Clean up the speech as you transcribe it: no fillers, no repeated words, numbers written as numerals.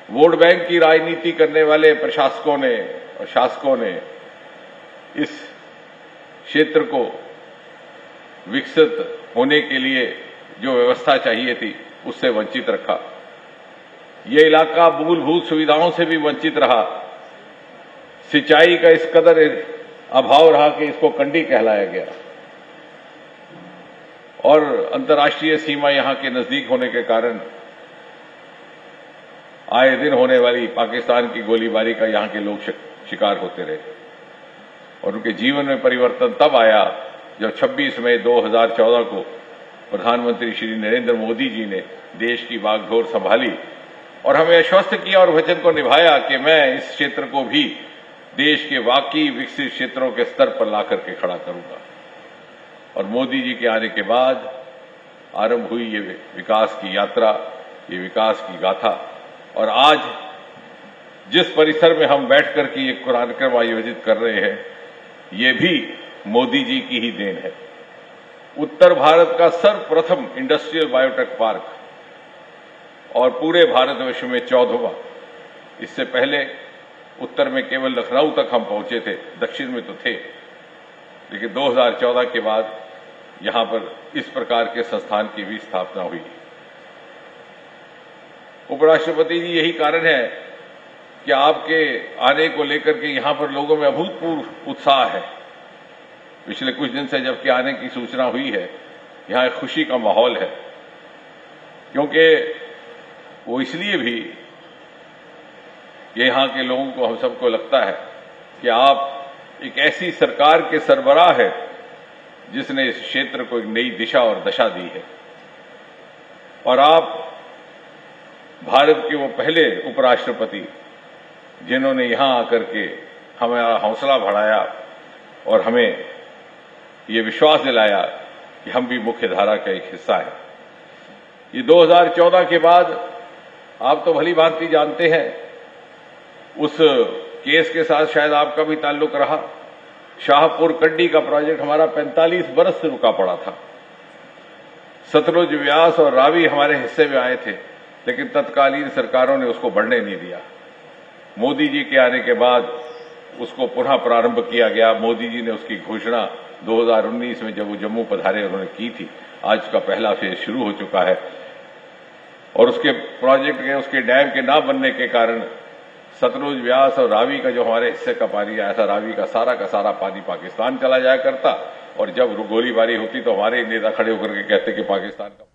Vote bank की राजनीति करने वाले प्रशासकों ने और शासकों ने इस क्षेत्र को विकसित होने के लिए जो व्यवस्था चाहिए थी उससे वंचित रखा। ये इलाका मूलभूत सुविधाओं से भी वंचित रहा। सिंचाई का इस कदर अभाव रहा कि इसको कंडी कहलाया गया और अंतर्राष्ट्रीय सीमा यहां के नजदीक होने के कारण आए दिन होने वाली पाकिस्तान की गोलीबारी का यहां के लोग शिकार होते रहे और उनके जीवन में परिवर्तन तब आया जब 26 मई 2014 को प्रधानमंत्री श्री नरेंद्र मोदी जी ने देश की बागडोर संभाली और हमें आश्वस्त किया और वचन को निभाया कि मैं इस क्षेत्र को भी देश के वाकई विकसित क्षेत्रों के स्तर पर ला करके खड़ा करूंगा। और मोदी जी के आने के बाद आरंभ हुई ये विकास की यात्रा, ये विकास की गाथा। और आज जिस परिसर में हम बैठ करके ये कार्यक्रम आयोजित कर रहे हैं, ये भी मोदी जी की ही देन है। उत्तर भारत का सर्वप्रथम इंडस्ट्रियल बायोटेक पार्क और पूरे भारतवर्ष में 14वां। इससे पहले उत्तर में केवल लखनऊ तक हम पहुंचे थे, दक्षिण में तो थे, लेकिन 2014 के बाद यहां पर इस प्रकार के संस्थान की भी स्थापना हुई। उपराष्ट्रपति जी, यही कारण है कि आपके आने को लेकर के यहां पर लोगों में अभूतपूर्व उत्साह है। पिछले कुछ दिन से जबकि आने की सूचना हुई है, यहां एक खुशी का माहौल है, क्योंकि वो इसलिए भी कि यहां के लोगों को, हम सबको लगता है कि आप एक ऐसी सरकार के सरबराह है जिसने इस क्षेत्र को एक नई दिशा और दशा दी है और आप भारत के वो पहले उपराष्ट्रपति जिन्होंने यहां आकर के हमारा हौसला बढ़ाया और हमें ये विश्वास दिलाया कि हम भी मुख्य धारा का एक हिस्सा है। ये 2014 के बाद आप तो भली भांति जानते हैं, उस केस के साथ शायद आपका भी ताल्लुक रहा। शाहपुर कंडी का प्रोजेक्ट हमारा 45 बरस से रुका पड़ा था। सतलुज, व्यास और रावी हमारे हिस्से में आए थे, लेकिन तत्कालीन सरकारों ने उसको बढ़ने नहीं दिया। मोदी जी के आने के बाद उसको पुनः प्रारंभ किया गया। मोदी जी ने उसकी घोषणा 2019 में जब वो जम्मू पधारे उन्होंने की थी। आज उसका पहला फेज शुरू हो चुका है और उसके प्रोजेक्ट के, उसके डैम के ना बनने के कारण सतलुज, व्यास और रावी का जो हमारे हिस्से का पानी आया था, रावी का सारा पानी पाकिस्तान चला जाया करता और जब गोलीबारी होती तो हमारे नेता खड़े होकर के कहते कि पाकिस्तान का